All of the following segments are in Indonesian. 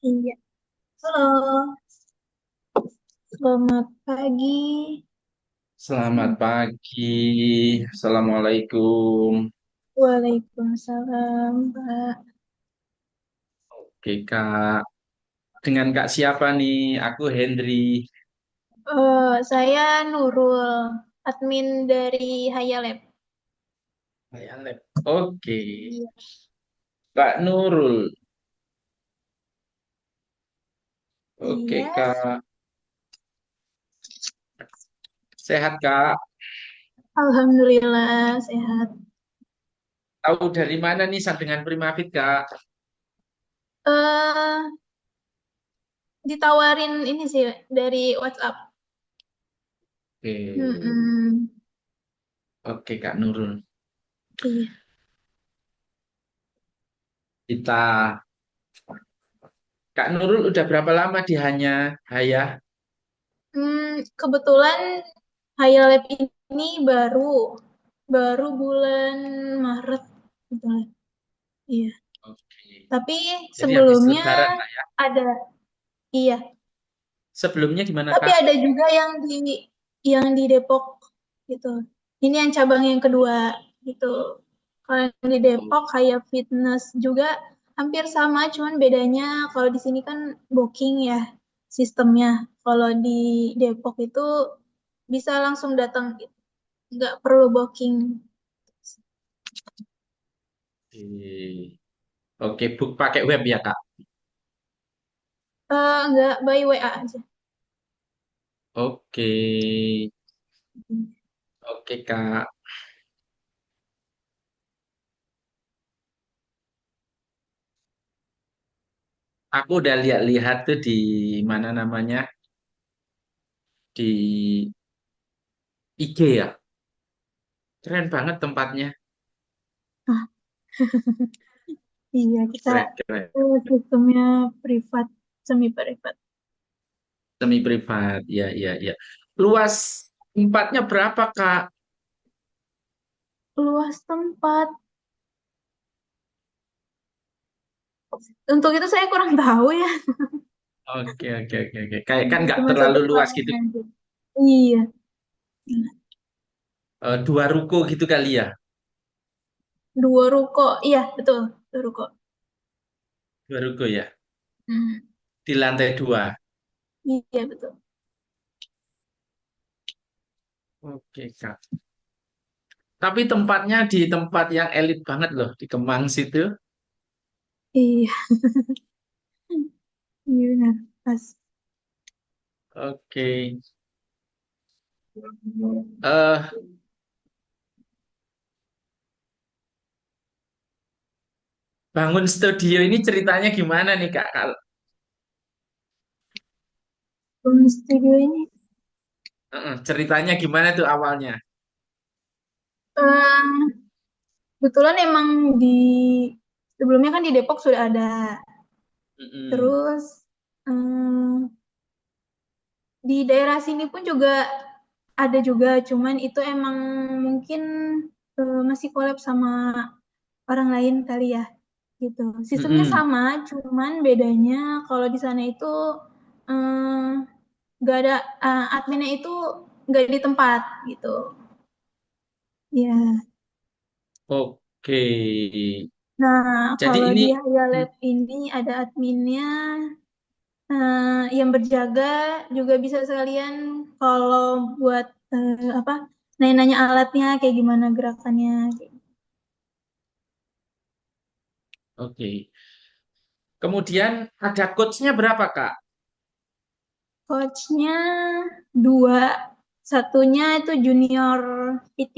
Iya. Halo, selamat pagi. Selamat pagi, Assalamualaikum. Waalaikumsalam, Pak. Oke Kak, dengan Kak siapa nih? Aku Henry. Saya Nurul, admin dari Hayalab. Saya Lab. Oke, Iya. Kak Nurul. Oke Iya, Kak, sehat Kak? Alhamdulillah sehat. Tahu dari mana nih dengan Primavit Kak? Eh, Ditawarin ini sih dari WhatsApp. Oke, Mm-mm. oke Kak Nurul. Iya. Kita, Kak Nurul udah berapa lama di Hayah? Kebetulan Hayalab ini baru baru bulan Maret, kebetulan. Iya. Oke, Tapi jadi habis sebelumnya Lebaran Kak ya? ada, iya. Sebelumnya gimana Tapi Kak? ada juga yang di Depok gitu. Ini yang cabang yang kedua gitu. Kalau yang di Oh, Depok kayak fitness juga hampir sama, cuman bedanya kalau di sini kan booking ya sistemnya. Kalau di Depok itu bisa langsung datang, nggak perlu booking. oke, book pakai web ya Kak? Nggak by WA aja. Oke, oke Kak. Aku udah lihat-lihat tuh di mana namanya di IG ya. Keren banget tempatnya. Ah, iya, kita Keren, keren. sistemnya privat, semi privat. Semi privat. Ya, ya, ya. Luas tempatnya berapa, Kak? Luas tempat. Untuk itu saya kurang tahu ya. Oke, oke, oke, oke. Kayak kan nggak Cuma terlalu satu luas gitu. ruangan aja. Iya. Dua ruko gitu kali ya. Dua ruko. Iya, betul. Dua ruko. Dua ruko ya. Hmm. Di lantai dua. Iya, betul. Oke, Kak. Tapi tempatnya di tempat yang elit banget loh, di Kemang situ. Iya, iya benar. Pas. Oke. eh Bangun studio ini ceritanya gimana nih, Kak? Studio ini. Ceritanya gimana tuh awalnya? eh Kebetulan emang di sebelumnya kan di Depok sudah ada. Mm-mm. Terus di daerah sini pun juga ada juga, cuman itu emang mungkin masih collab sama orang lain kali ya, gitu. Sistemnya Mm-mm. sama, cuman bedanya kalau di sana itu eh, nggak ada adminnya itu nggak di tempat gitu. Ya. Oke. Nah, Jadi kalau ini di Haya Lab ini ada adminnya yang berjaga, juga bisa sekalian kalau buat apa nanya-nanya alatnya kayak gimana gerakannya. oke. Kemudian ada coachnya berapa, Kak? Coachnya dua, satunya itu junior PT.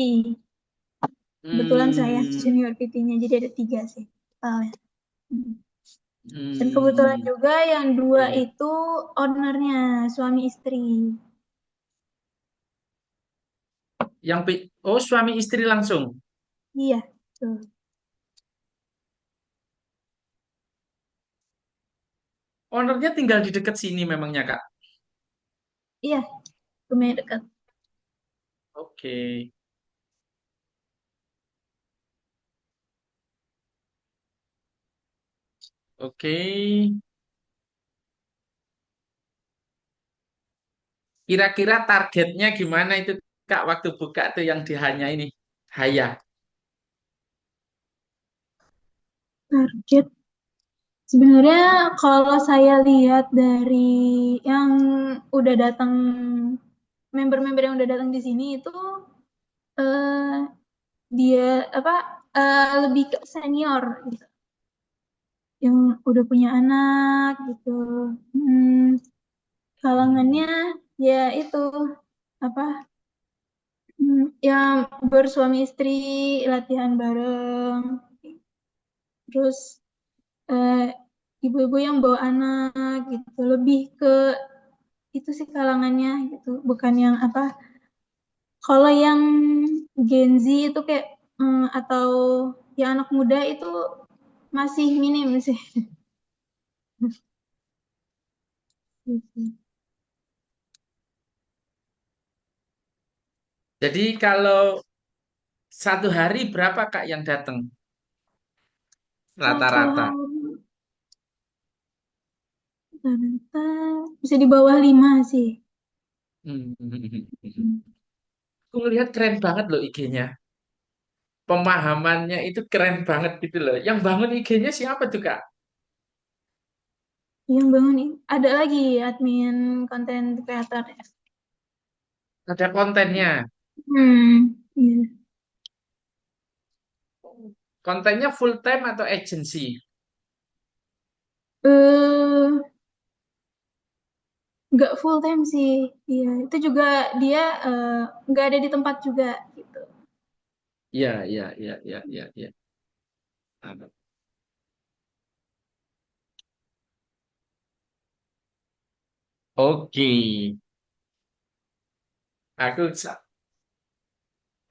Kebetulan saya Hmm, junior PT-nya, jadi ada tiga sih totalnya. Dan kebetulan hmm, juga yang dua oke. itu ownernya suami istri. Oh, suami istri langsung. Iya, tuh. Ownernya tinggal di dekat sini memangnya, Kak. Iya, lumayan dekat. Oke, oke. Kira-kira targetnya gimana itu Kak waktu buka tuh yang di Hanya ini? Haya. Target. Sebenarnya kalau saya lihat dari yang udah datang, member-member yang udah datang di sini itu eh, dia apa lebih ke senior gitu, yang udah punya anak gitu. Hmm, kalangannya ya itu apa yang bersuami istri latihan bareng, terus eh, ibu-ibu yang bawa anak gitu, lebih ke itu sih kalangannya gitu, bukan yang apa. Kalau yang Gen Z itu kayak atau yang anak muda itu masih minim sih. Gitu. Jadi kalau satu hari berapa Kak yang datang Satu rata-rata? hari rata-rata bisa di bawah 5 sih. Hmm. Aku lihat keren banget loh IG-nya. Pemahamannya itu keren banget gitu loh. Yang bangun IG-nya siapa tuh Kak? Yang bangun nih ada lagi admin konten kreator ya. Ada kontennya. Iya. Kontennya full time atau agency? eh nggak full time sih. Iya, itu juga dia eh, nggak ada di tempat juga gitu. Iya, iya, iya, iya, iya, iya. Oke,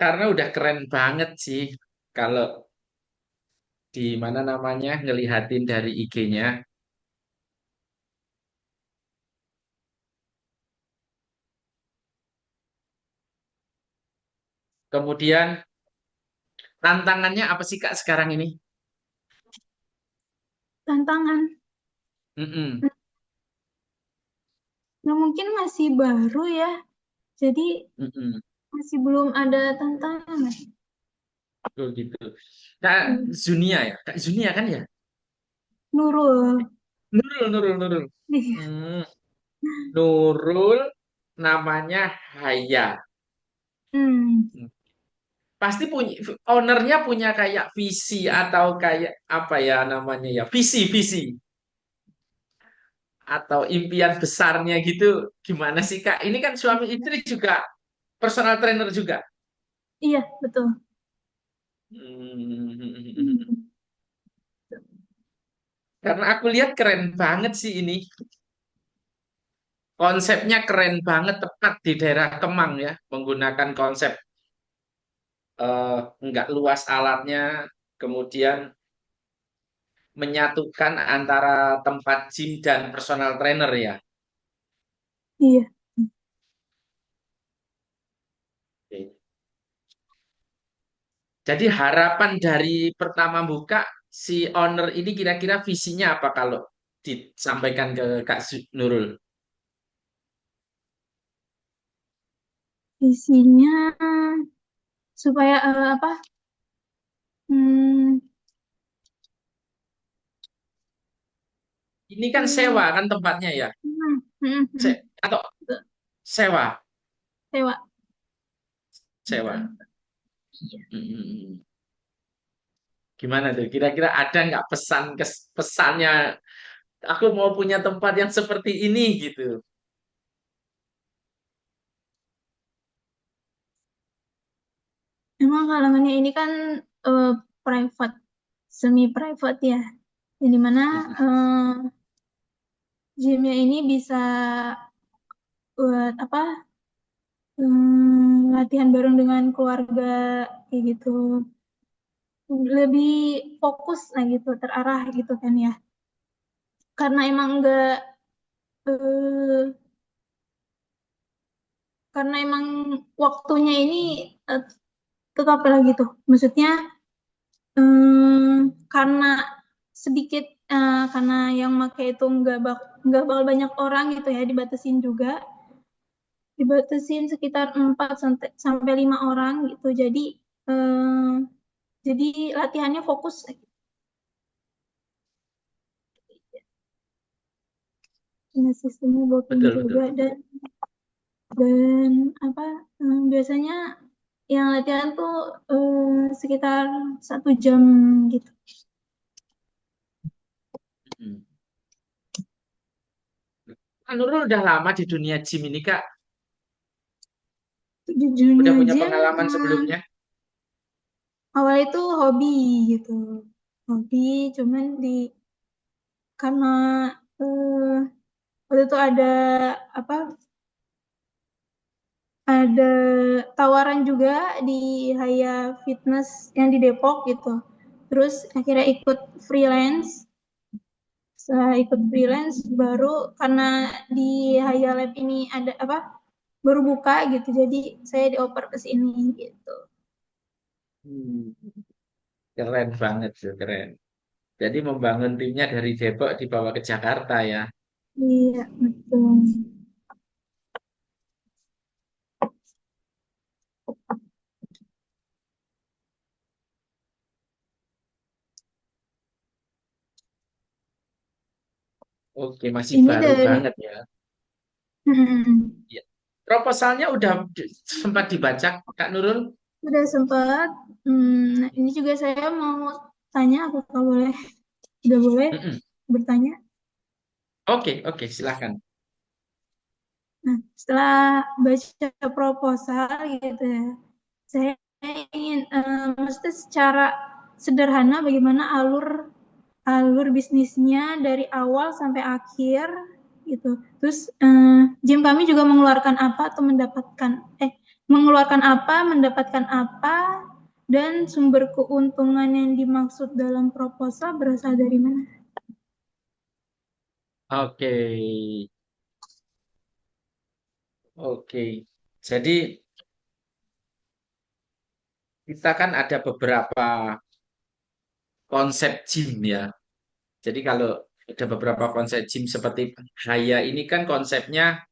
karena udah keren banget sih kalau di mana namanya ngelihatin dari IG-nya. Kemudian tantangannya apa sih Kak sekarang ini? Tantangan. Mm-mm, Nah, mungkin masih baru ya. Jadi mm-mm. masih belum ada tantangan. Oh gitu. Kak Hmm. Zunia ya? Kak Zunia kan ya? Nurul. Nurul, Nurul, Nurul. Hmm, Nurul namanya Haya. Hmm. Hmm. Pasti punya ownernya punya kayak visi atau kayak apa ya namanya ya? Visi atau impian besarnya gitu. Gimana sih Kak? Ini kan suami istri juga personal trainer juga. Iya, betul. Hmm. Hmm. Karena aku lihat keren banget sih ini. Konsepnya keren banget, tepat di daerah Kemang ya. Menggunakan konsep nggak luas alatnya, kemudian menyatukan antara tempat gym dan personal trainer ya. Iya. Oke. Jadi harapan dari pertama buka si owner ini kira-kira visinya apa kalau disampaikan ke Kak Nurul? Isinya supaya apa? Hmm, Ini kan hmm, sewa kan tempatnya ya, atau betul. sewa, Sewa. Betul. sewa. Iya. Hmm. Gimana tuh? Kira-kira ada nggak pesannya? Aku mau punya tempat yang seperti ini gitu. Emang kalangannya ini kan eh, private, semi private ya. Yang dimana gymnya ini bisa buat apa? Latihan bareng dengan keluarga kayak gitu. Lebih fokus lah gitu, terarah gitu kan ya. Karena emang enggak eh, karena emang waktunya ini eh, tetap lagi tuh. Maksudnya karena sedikit karena yang make itu nggak bakal banyak orang gitu ya, dibatasin juga. dibatasin sekitar 4 sampai 5 orang gitu. Eh, jadi latihannya fokus. Nah, sistemnya blocking Betul, betul. juga dan apa biasanya yang latihan tuh sekitar 1 jam gitu. Hmm. Kak Nurul udah lama di dunia gym ini, Kak. Di Udah dunia punya gym pengalaman sebelumnya? awal itu hobi gitu, hobi cuman karena eh, waktu itu apa ada tawaran juga di Haya Fitness yang di Depok gitu. Terus akhirnya ikut freelance. Setelah ikut freelance baru karena di Haya Lab ini ada apa baru buka gitu. Jadi saya dioper ke sini gitu. Hmm. Keren banget sih, keren. Jadi membangun timnya dari Depok dibawa ke Jakarta ya. Iya, betul. Oke, masih Ini baru dari banget ya. Ya. Proposalnya udah sempat dibaca, Kak Nurul? sudah sempat. Ini juga saya mau tanya, apakah boleh, udah boleh Mm-mm. bertanya? Oke, oke, silakan. Nah, setelah baca proposal gitu ya, saya ingin maksudnya secara sederhana bagaimana alur alur bisnisnya dari awal sampai akhir gitu. Terus gym kami juga mengeluarkan apa atau mengeluarkan apa, mendapatkan apa, dan sumber keuntungan yang dimaksud dalam proposal berasal dari mana? Oke, oke. Jadi kita kan ada beberapa konsep gym ya. Jadi kalau ada beberapa konsep gym seperti Haya ini kan konsepnya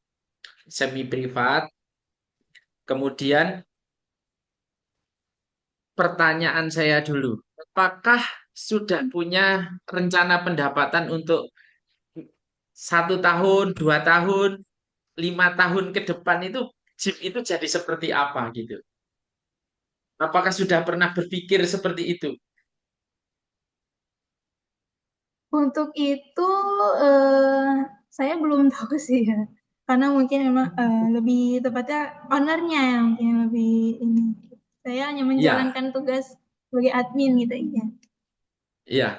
semi privat. Kemudian pertanyaan saya dulu, apakah sudah punya rencana pendapatan untuk 1 tahun, 2 tahun, 5 tahun ke depan itu gym itu jadi seperti apa gitu? Apakah sudah pernah berpikir seperti itu? Untuk itu eh, saya belum tahu sih ya, karena mungkin memang lebih tepatnya ownernya yang mungkin lebih ini. Saya hanya Ya, menjalankan tugas sebagai admin gitu ya. ya.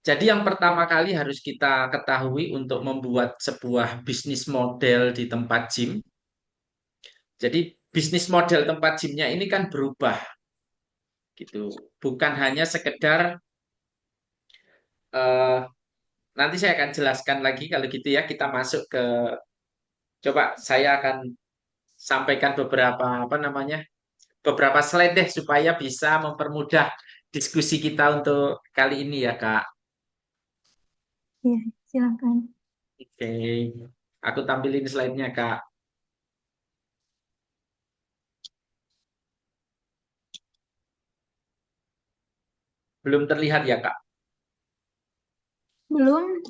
Jadi yang pertama kali harus kita ketahui untuk membuat sebuah bisnis model di tempat gym. Jadi bisnis model tempat gymnya ini kan berubah gitu. Bukan hanya sekedar eh, nanti saya akan jelaskan lagi kalau gitu ya. Kita masuk ke coba saya akan sampaikan beberapa apa namanya? Beberapa slide deh supaya bisa mempermudah diskusi kita untuk kali ini ya, Kak. Iya, silakan. Oke. Aku tampilin slide-nya, Kak. Belum terlihat ya, Kak? Belum.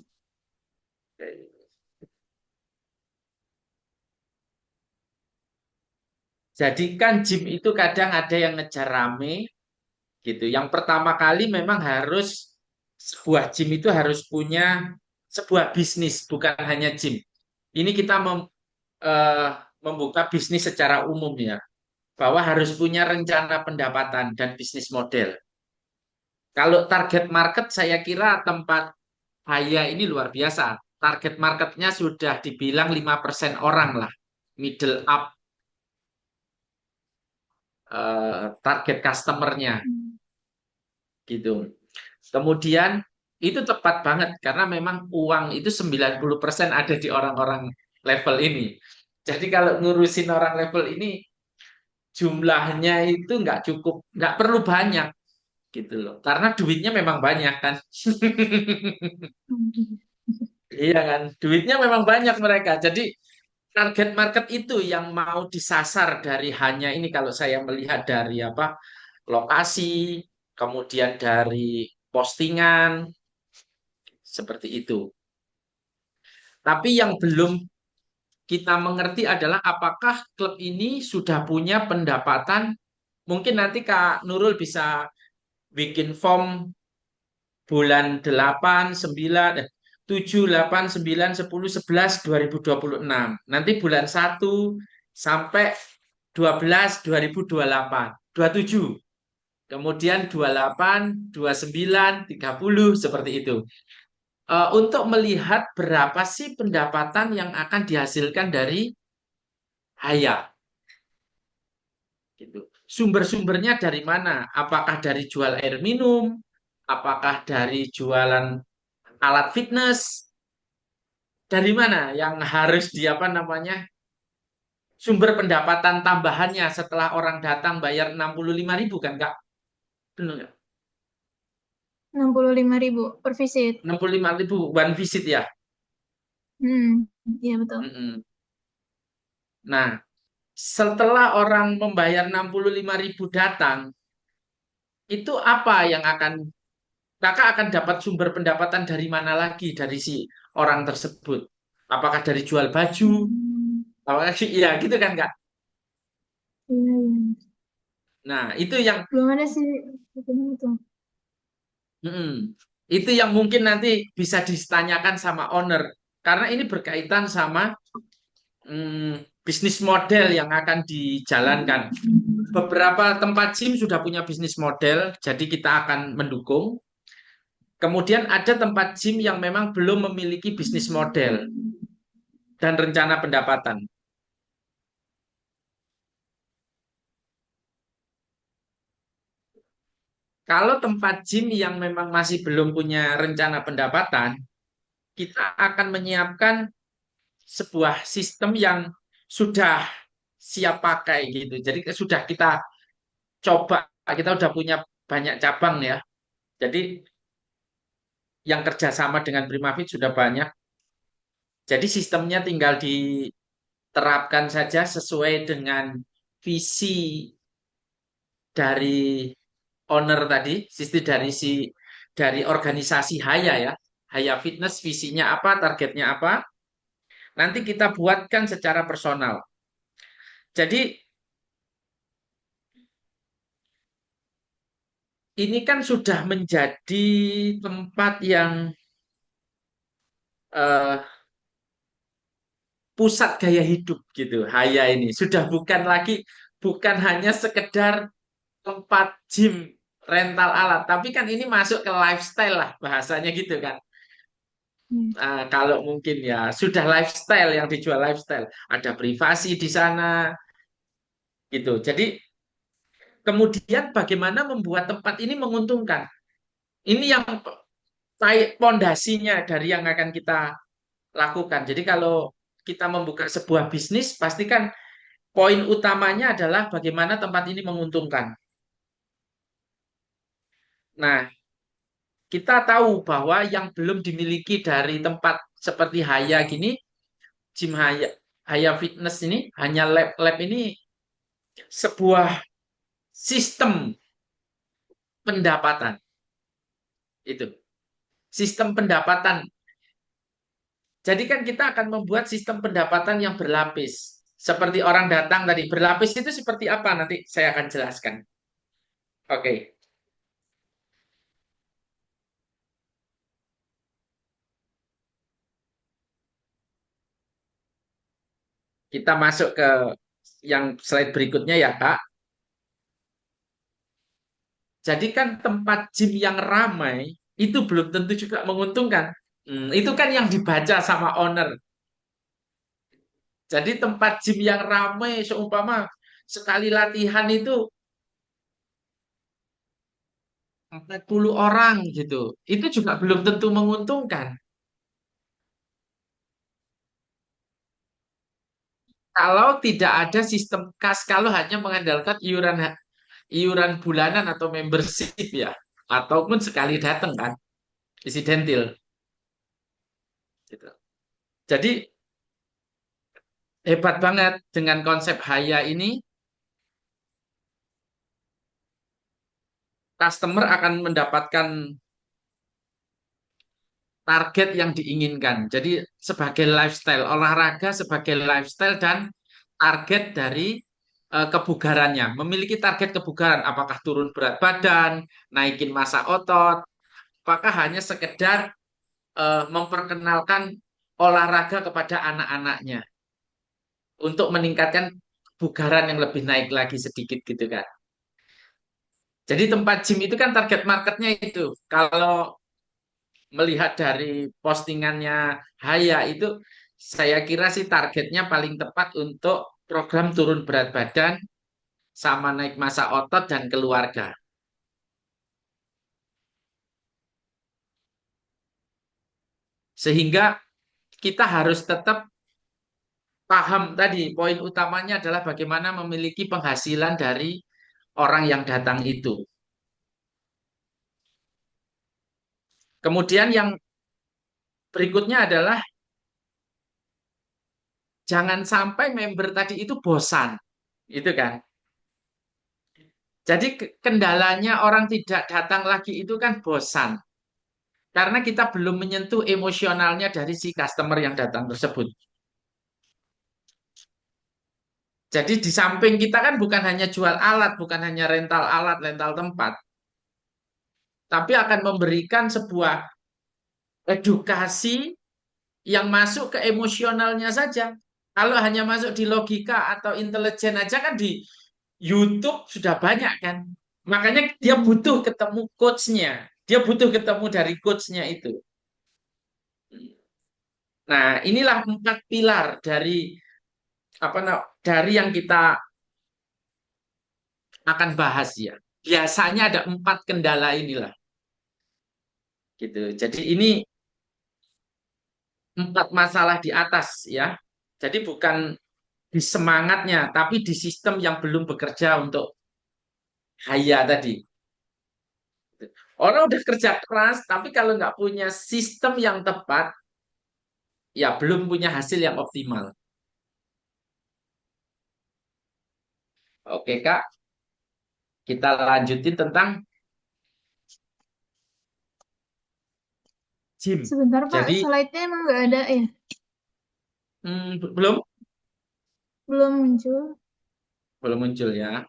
Jadi kan gym itu kadang ada yang ngejar rame gitu. Yang pertama kali memang harus sebuah gym itu harus punya sebuah bisnis, bukan hanya gym. Ini kita eh, membuka bisnis secara umum ya, bahwa harus punya rencana pendapatan dan bisnis model. Kalau target market saya kira tempat Haya ini luar biasa. Target marketnya sudah dibilang 5% orang lah, middle up target customernya gitu. Kemudian itu tepat banget karena memang uang itu 90% ada di orang-orang level ini. Jadi kalau ngurusin orang level ini jumlahnya itu nggak cukup, nggak perlu banyak gitu loh. Karena duitnya memang banyak kan. Iya kan, duitnya memang banyak mereka. Jadi target market itu yang mau disasar dari hanya ini kalau saya melihat dari apa lokasi, kemudian dari postingan seperti itu. Tapi yang belum kita mengerti adalah apakah klub ini sudah punya pendapatan. Mungkin nanti Kak Nurul bisa bikin form bulan 8, 9, 7, 8, 9, 10, 11, 2026. Nanti bulan 1 sampai 12, 2028, 27. Kemudian 28, 29, 30, seperti itu. Untuk melihat berapa sih pendapatan yang akan dihasilkan dari Haya. Gitu. Sumber-sumbernya dari mana? Apakah dari jual air minum? Apakah dari jualan alat fitness? Dari mana yang harus di apa namanya? Sumber pendapatan tambahannya setelah orang datang bayar 65.000 kan, Kak? Benar nggak? 65.000 per visit. 65.000 one visit ya. Hmm, iya betul. Mm-mm. Nah, setelah orang membayar 65.000 datang, itu apa yang akan Kakak akan dapat sumber pendapatan dari mana lagi dari si orang tersebut? Apakah dari jual baju? Hmm, Apakah sih iya gitu kan Kak? iya, iya. Nah, itu yang Belum ada sih hitungan itu. mm, itu yang mungkin nanti bisa ditanyakan sama owner karena ini berkaitan sama bisnis model yang akan dijalankan. Beberapa tempat gym sudah punya bisnis model, jadi kita akan mendukung. Kemudian ada tempat gym yang memang belum memiliki bisnis model dan rencana pendapatan. Kalau tempat gym yang memang masih belum punya rencana pendapatan, kita akan menyiapkan sebuah sistem yang sudah siap pakai gitu. Jadi sudah kita coba, kita udah punya banyak cabang ya. Jadi yang kerjasama dengan Primavit sudah banyak. Jadi sistemnya tinggal diterapkan saja sesuai dengan visi dari owner tadi, sisi dari organisasi Haya ya. Haya Fitness visinya apa, targetnya apa. Nanti kita buatkan secara personal. Jadi ini kan sudah menjadi tempat yang eh, pusat gaya hidup gitu. Haya ini sudah bukan hanya sekedar tempat gym rental alat, tapi kan ini masuk ke lifestyle lah bahasanya gitu kan. Hmm. Kalau mungkin ya sudah lifestyle yang dijual lifestyle, ada privasi di sana gitu. Jadi kemudian bagaimana membuat tempat ini menguntungkan? Ini yang pondasinya dari yang akan kita lakukan. Jadi kalau kita membuka sebuah bisnis, pastikan poin utamanya adalah bagaimana tempat ini menguntungkan. Nah, kita tahu bahwa yang belum dimiliki dari tempat seperti Haya gini, Gym Haya, Haya Fitness ini, hanya lab-lab ini sebuah sistem pendapatan. Itu. Sistem pendapatan. Jadi kan kita akan membuat sistem pendapatan yang berlapis. Seperti orang datang tadi, berlapis itu seperti apa? Nanti saya akan jelaskan. Oke, kita masuk ke yang slide berikutnya ya, Kak. Jadi kan tempat gym yang ramai itu belum tentu juga menguntungkan. Itu kan yang dibaca sama owner. Jadi tempat gym yang ramai seumpama sekali latihan itu 40 orang gitu. Itu juga belum tentu menguntungkan. Kalau tidak ada sistem kas, kalau hanya mengandalkan iuran bulanan atau membership ya, ataupun sekali datang kan, insidentil gitu. Jadi hebat banget dengan konsep Haya ini, customer akan mendapatkan target yang diinginkan. Jadi sebagai lifestyle, olahraga sebagai lifestyle dan target dari kebugarannya. Memiliki target kebugaran, apakah turun berat badan, naikin massa otot, apakah hanya sekedar memperkenalkan olahraga kepada anak-anaknya untuk meningkatkan kebugaran yang lebih naik lagi sedikit gitu kan. Jadi tempat gym itu kan target marketnya itu. Kalau melihat dari postingannya Haya itu, saya kira sih targetnya paling tepat untuk program turun berat badan sama naik massa otot dan keluarga. Sehingga kita harus tetap paham tadi, poin utamanya adalah bagaimana memiliki penghasilan dari orang yang datang itu. Kemudian yang berikutnya adalah jangan sampai member tadi itu bosan, itu kan. Jadi kendalanya orang tidak datang lagi itu kan bosan. Karena kita belum menyentuh emosionalnya dari si customer yang datang tersebut. Jadi di samping kita kan bukan hanya jual alat, bukan hanya rental alat, rental tempat, tapi akan memberikan sebuah edukasi yang masuk ke emosionalnya saja. Kalau hanya masuk di logika atau intelijen aja kan di YouTube sudah banyak kan. Makanya dia Hmm. butuh ketemu coachnya. Dia butuh ketemu dari coachnya itu. Nah, inilah 4 pilar dari dari yang kita akan bahas ya. Biasanya ada 4 kendala inilah gitu. Jadi ini 4 masalah di atas ya. Jadi bukan di semangatnya, tapi di sistem yang belum bekerja untuk Haya tadi. Orang udah kerja keras, tapi kalau nggak punya sistem yang tepat, ya belum punya hasil yang optimal. Oke Kak, kita lanjutin tentang gym. Sebentar Pak, Jadi slide-nya emang nggak ada ya? belum Belum muncul. belum muncul ya.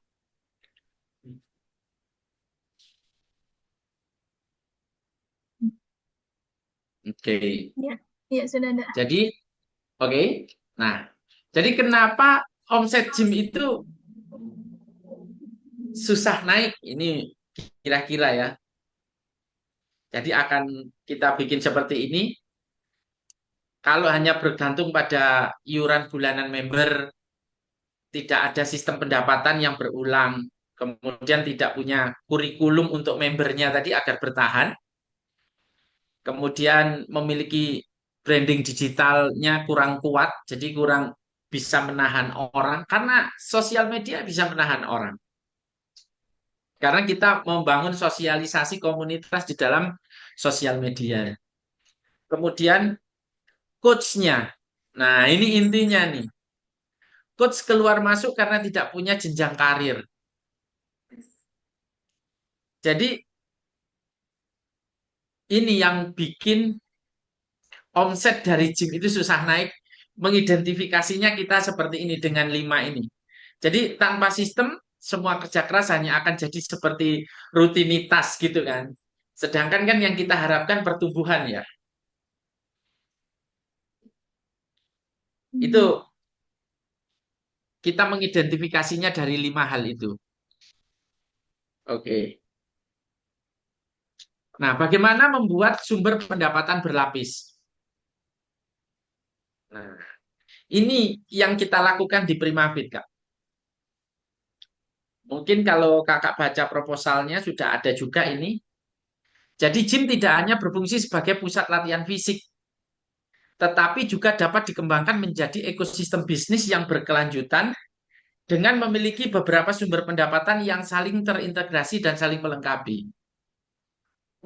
Oke. Ya, ya sudah ada. Jadi oke. Nah, jadi kenapa omset gym itu susah naik? Ini kira-kira ya. Jadi akan kita bikin seperti ini. Kalau hanya bergantung pada iuran bulanan member, tidak ada sistem pendapatan yang berulang, kemudian tidak punya kurikulum untuk membernya tadi agar bertahan, kemudian memiliki branding digitalnya kurang kuat, jadi kurang bisa menahan orang, karena sosial media bisa menahan orang. Karena kita membangun sosialisasi komunitas di dalam sosial media. Kemudian coachnya. Nah, ini intinya nih. Coach keluar masuk karena tidak punya jenjang karir. Jadi ini yang bikin omset dari gym itu susah naik. Mengidentifikasinya kita seperti ini dengan 5 ini. Jadi tanpa sistem, semua kerja keras hanya akan jadi seperti rutinitas gitu kan. Sedangkan kan yang kita harapkan pertumbuhan ya. Itu Hmm. kita mengidentifikasinya dari 5 hal itu. Oke. Nah, bagaimana membuat sumber pendapatan berlapis? Nah, ini yang kita lakukan di Primavit, Kak. Mungkin kalau kakak baca proposalnya sudah ada juga ini. Jadi gym tidak hanya berfungsi sebagai pusat latihan fisik, tetapi juga dapat dikembangkan menjadi ekosistem bisnis yang berkelanjutan dengan memiliki beberapa sumber pendapatan yang saling terintegrasi dan saling melengkapi.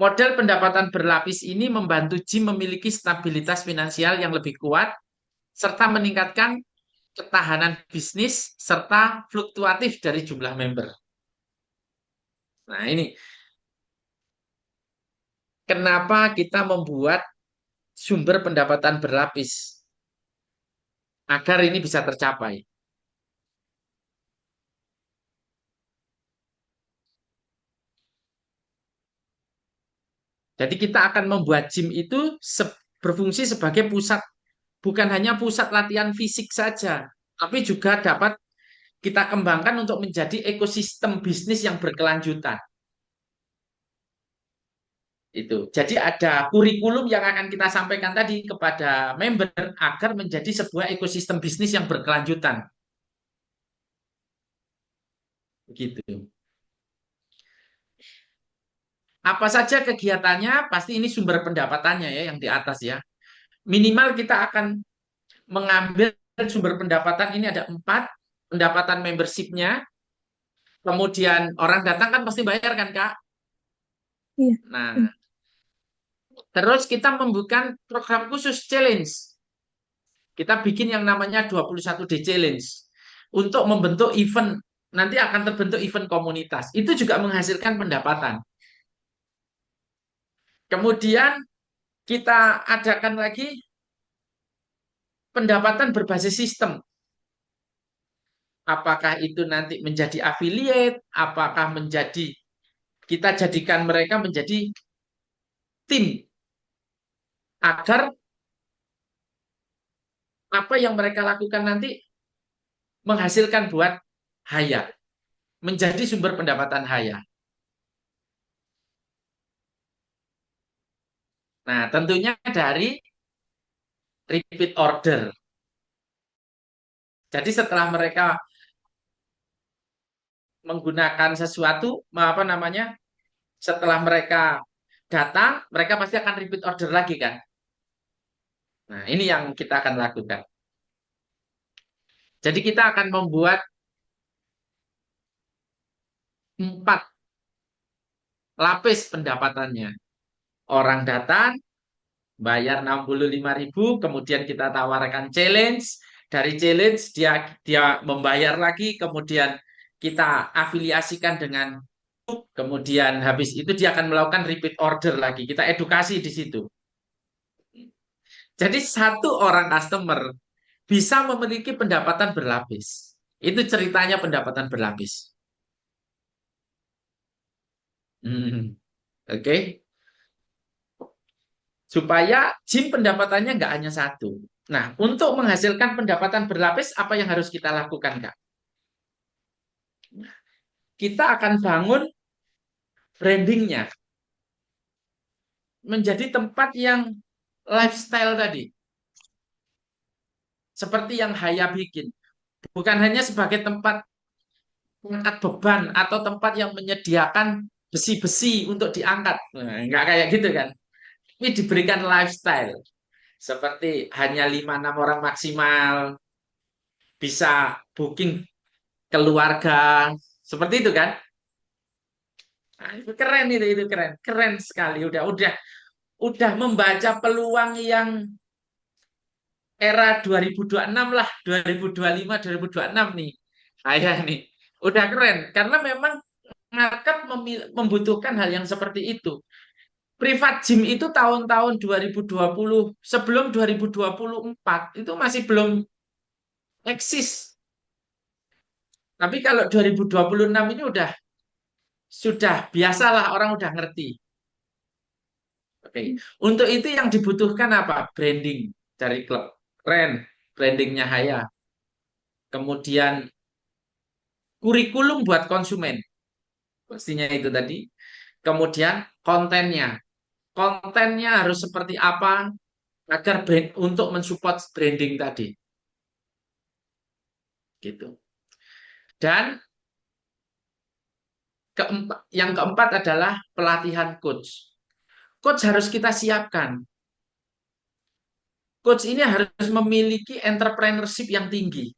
Model pendapatan berlapis ini membantu gym memiliki stabilitas finansial yang lebih kuat serta meningkatkan ketahanan bisnis, serta fluktuatif dari jumlah member. Nah, ini kenapa kita membuat sumber pendapatan berlapis agar ini bisa tercapai. Jadi kita akan membuat gym itu berfungsi sebagai pusat, bukan hanya pusat latihan fisik saja, tapi juga dapat kita kembangkan untuk menjadi ekosistem bisnis yang berkelanjutan. Itu. Jadi ada kurikulum yang akan kita sampaikan tadi kepada member agar menjadi sebuah ekosistem bisnis yang berkelanjutan. Begitu. Apa saja kegiatannya, pasti ini sumber pendapatannya ya yang di atas ya. Minimal kita akan mengambil sumber pendapatan ini ada 4, pendapatan membershipnya, kemudian orang datang kan pasti bayar kan Kak. Iya. Nah, terus kita membuka program khusus challenge. Kita bikin yang namanya 21D Challenge untuk membentuk event. Nanti akan terbentuk event komunitas. Itu juga menghasilkan pendapatan. Kemudian kita adakan lagi pendapatan berbasis sistem. Apakah itu nanti menjadi affiliate, apakah menjadi kita jadikan mereka menjadi tim agar apa yang mereka lakukan nanti menghasilkan buat Haya, menjadi sumber pendapatan Haya. Nah, tentunya dari repeat order. Jadi setelah mereka menggunakan sesuatu, apa namanya, setelah mereka datang, mereka pasti akan repeat order lagi kan. Nah, ini yang kita akan lakukan. Jadi kita akan membuat 4 lapis pendapatannya. Orang datang, bayar 65.000, kemudian kita tawarkan challenge. Dari challenge dia dia membayar lagi, kemudian kita afiliasikan dengan, kemudian habis itu dia akan melakukan repeat order lagi. Kita edukasi di situ. Jadi satu orang customer bisa memiliki pendapatan berlapis. Itu ceritanya pendapatan berlapis. Hmm, Oke. Supaya gym pendapatannya nggak hanya satu. Nah, untuk menghasilkan pendapatan berlapis, apa yang harus kita lakukan, Kak? Kita akan bangun brandingnya menjadi tempat yang lifestyle tadi. Seperti yang Haya bikin. Bukan hanya sebagai tempat mengangkat beban atau tempat yang menyediakan besi-besi untuk diangkat. Nah, nggak kayak gitu kan. Ini diberikan lifestyle. Seperti hanya 5-6 orang maksimal, bisa booking keluarga, seperti itu kan? Nah, itu keren itu keren, keren sekali. Udah membaca peluang yang era 2026 lah, 2025, 2026 nih. Saya nih, udah keren karena memang market membutuhkan hal yang seperti itu. Privat gym itu tahun-tahun 2020, sebelum 2024 itu masih belum eksis. Tapi kalau 2026 ini sudah biasalah orang udah ngerti. Oke. Untuk itu yang dibutuhkan apa? Branding dari klub. Keren. Brandingnya Haya. Kemudian kurikulum buat konsumen. Pastinya itu tadi. Kemudian kontennya. Kontennya harus seperti apa agar untuk mensupport branding tadi. Gitu. Dan yang keempat adalah pelatihan coach. Coach harus kita siapkan. Coach ini harus memiliki entrepreneurship yang tinggi.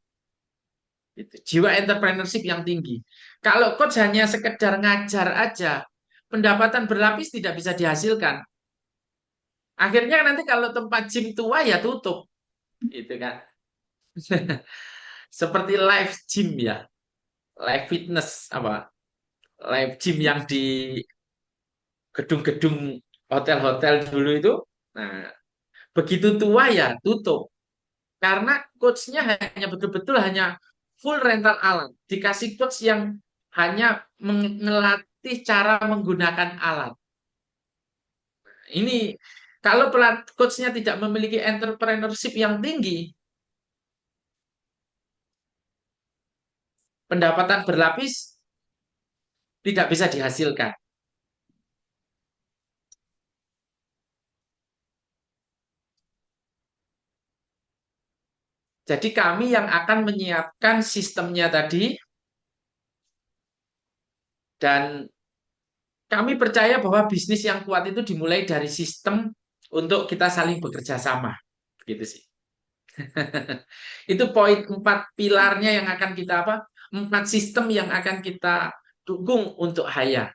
Gitu. Jiwa entrepreneurship yang tinggi. Kalau coach hanya sekedar ngajar aja, pendapatan berlapis tidak bisa dihasilkan. Akhirnya nanti kalau tempat gym tua ya tutup, gitu kan. seperti live gym ya, live fitness apa, live gym yang di gedung-gedung hotel-hotel dulu itu. Nah, begitu tua ya tutup karena coachnya hanya betul-betul hanya full rental alat, dikasih coach yang hanya mengelatih cara menggunakan alat. Ini kalau coachnya tidak memiliki entrepreneurship yang tinggi, pendapatan berlapis tidak bisa dihasilkan. Jadi kami yang akan menyiapkan sistemnya tadi, dan kami percaya bahwa bisnis yang kuat itu dimulai dari sistem untuk kita saling bekerja sama. Gitu sih. Itu poin 4 pilarnya yang akan kita apa? 4 sistem yang akan kita dukung untuk Haya.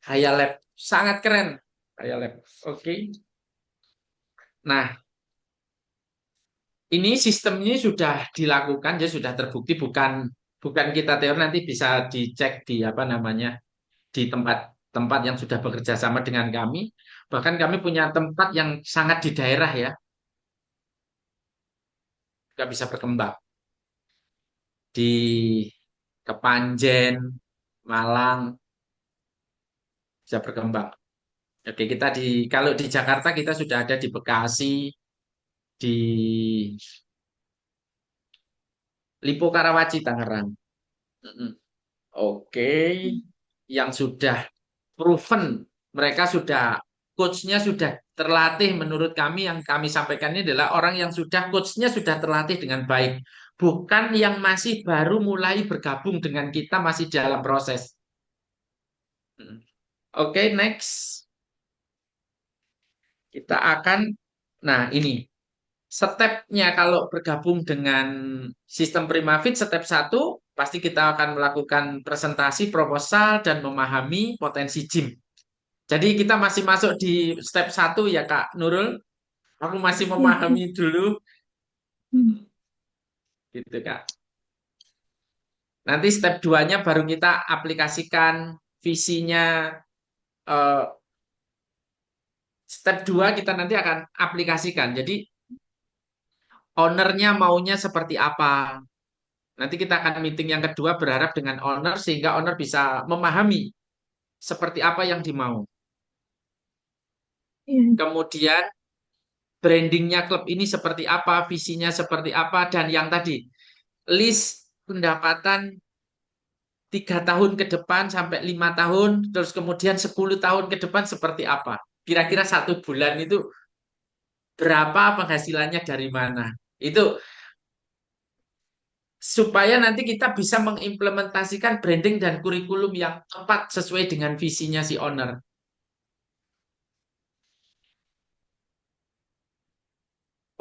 Haya Lab. Sangat keren. Haya Lab. Oke. Nah, ini sistem ini sudah dilakukan, ya sudah terbukti, bukan bukan kita teori, nanti bisa dicek di apa namanya, di tempat-tempat yang sudah bekerja sama dengan kami. Bahkan kami punya tempat yang sangat di daerah ya, nggak bisa berkembang di Kepanjen, Malang bisa berkembang. Oke, kita di kalau di Jakarta kita sudah ada di Bekasi, di Lipo Karawaci, Tangerang. Mm-mm. Oke, yang sudah proven, mereka sudah coachnya sudah terlatih, menurut kami yang kami sampaikan ini adalah orang yang sudah coachnya sudah terlatih dengan baik, bukan yang masih baru mulai bergabung dengan kita masih dalam proses. Mm. Oke, next kita akan, nah ini stepnya kalau bergabung dengan sistem Primavit, step satu pasti kita akan melakukan presentasi proposal dan memahami potensi gym. Jadi kita masih masuk di step satu ya Kak Nurul. Aku masih Iya, iya. memahami dulu Hmm. gitu Kak. Nanti step 2-nya baru kita aplikasikan visinya. eh, Step 2 kita nanti akan aplikasikan. Jadi ownernya maunya seperti apa. Nanti kita akan meeting yang kedua berharap dengan owner sehingga owner bisa memahami seperti apa yang dimau. Iya. Kemudian brandingnya klub ini seperti apa, visinya seperti apa, dan yang tadi list pendapatan 3 tahun ke depan sampai 5 tahun, terus kemudian 10 tahun ke depan seperti apa. Kira-kira 1 bulan itu berapa penghasilannya dari mana. Itu supaya nanti kita bisa mengimplementasikan branding dan kurikulum yang tepat sesuai dengan visinya si owner.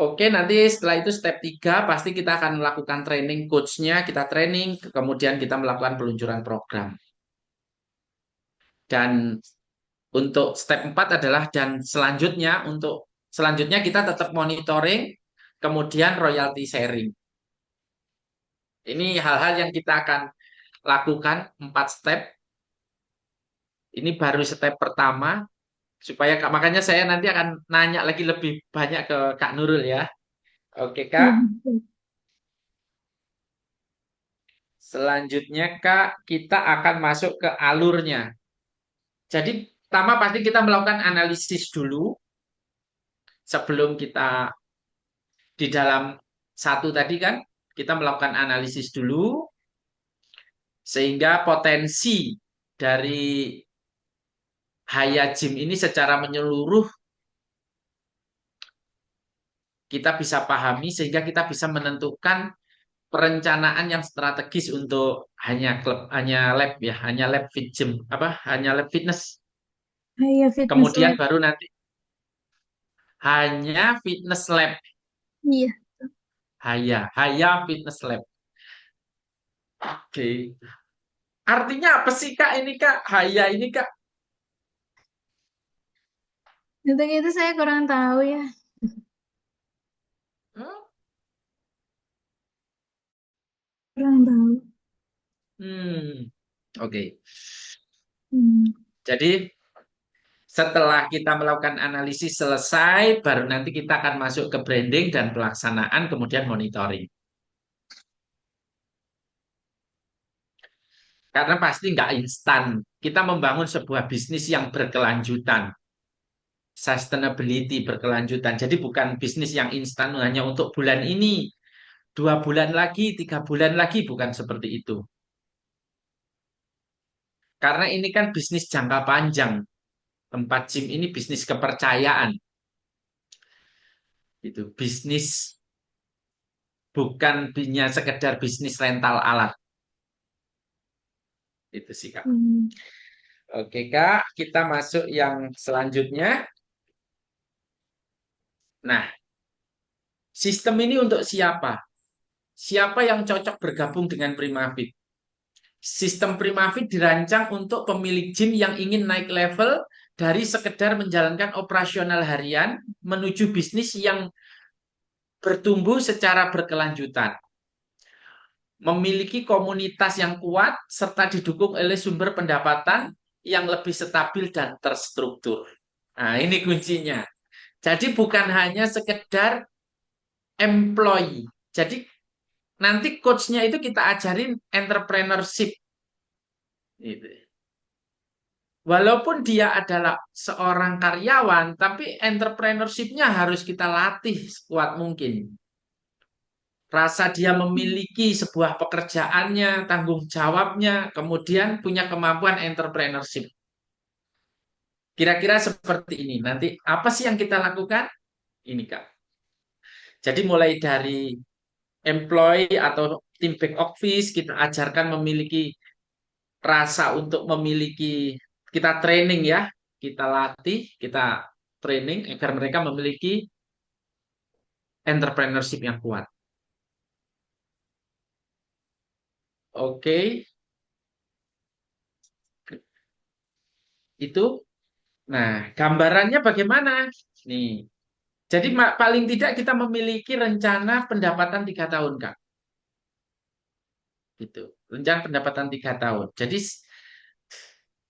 Oke, nanti setelah itu step 3 pasti kita akan melakukan training coachnya, kita training, kemudian kita melakukan peluncuran program. Dan untuk step 4 adalah dan selanjutnya untuk selanjutnya kita tetap monitoring, kemudian royalty sharing. Ini hal-hal yang kita akan lakukan 4 step. Ini baru step pertama supaya Kak, makanya saya nanti akan nanya lagi lebih banyak ke Kak Nurul ya. Oke Kak. Iya. Selanjutnya Kak, kita akan masuk ke alurnya. Jadi pertama pasti kita melakukan analisis dulu sebelum kita di dalam satu tadi kan kita melakukan analisis dulu sehingga potensi dari Haya Gym ini secara menyeluruh kita bisa pahami sehingga kita bisa menentukan perencanaan yang strategis untuk hanya klub, hanya lab ya, hanya lab fit gym, apa, hanya lab fitness. Iya, fitness Kemudian lab. baru nanti hanya fitness lab, Iya. haya fitness lab. Oke. Artinya apa sih Kak ini Kak? Haya ini Kak? Untuk itu saya kurang tahu ya. Hmm? kurang tahu. Hmm, oke. Hmm. Jadi setelah kita melakukan analisis selesai, baru nanti kita akan masuk ke branding dan pelaksanaan, kemudian monitoring. Karena pasti nggak instan. Kita membangun sebuah bisnis yang berkelanjutan, sustainability berkelanjutan. Jadi bukan bisnis yang instan hanya untuk bulan ini, 2 bulan lagi, 3 bulan lagi, bukan seperti itu. Karena ini kan bisnis jangka panjang. Tempat gym ini bisnis kepercayaan. Itu bisnis bukan hanya sekedar bisnis rental alat. Itu sih Kak. Hmm. Oke Kak, kita masuk yang selanjutnya. Nah, sistem ini untuk siapa? Siapa yang cocok bergabung dengan Primavit? Sistem Primavit dirancang untuk pemilik gym yang ingin naik level dari sekedar menjalankan operasional harian menuju bisnis yang bertumbuh secara berkelanjutan. Memiliki komunitas yang kuat serta didukung oleh sumber pendapatan yang lebih stabil dan terstruktur. Nah, ini kuncinya. Jadi bukan hanya sekedar employee. Jadi nanti coachnya itu kita ajarin entrepreneurship. Gitu. Walaupun dia adalah seorang karyawan, tapi entrepreneurship-nya harus kita latih sekuat mungkin. Rasa dia memiliki sebuah pekerjaannya, tanggung jawabnya, kemudian punya kemampuan entrepreneurship. Kira-kira seperti ini. Nanti apa sih yang kita lakukan? Ini Kak. Jadi mulai dari employee atau tim back office, kita ajarkan memiliki rasa untuk memiliki, kita training ya, kita latih, kita training agar mereka memiliki entrepreneurship yang kuat. Oke, itu. Nah, gambarannya bagaimana? Nih, jadi paling tidak kita memiliki rencana pendapatan 3 tahun, Kak. Gitu. Rencana pendapatan 3 tahun. Jadi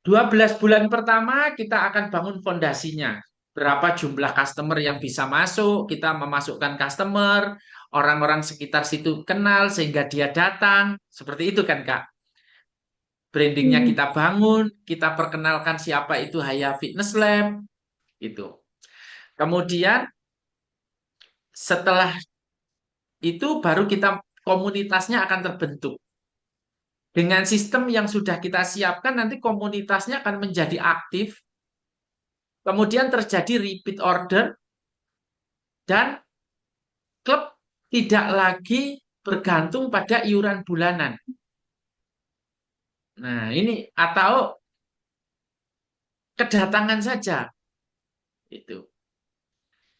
12 bulan pertama kita akan bangun fondasinya. Berapa jumlah customer yang bisa masuk, kita memasukkan customer, orang-orang sekitar situ kenal sehingga dia datang. Seperti itu kan, Kak. Brandingnya Hmm. kita bangun, kita perkenalkan siapa itu Haya Fitness Lab, itu. Kemudian setelah itu baru kita komunitasnya akan terbentuk. Dengan sistem yang sudah kita siapkan, nanti komunitasnya akan menjadi aktif, kemudian terjadi repeat order, dan klub tidak lagi bergantung pada iuran bulanan. Nah, ini atau kedatangan saja itu.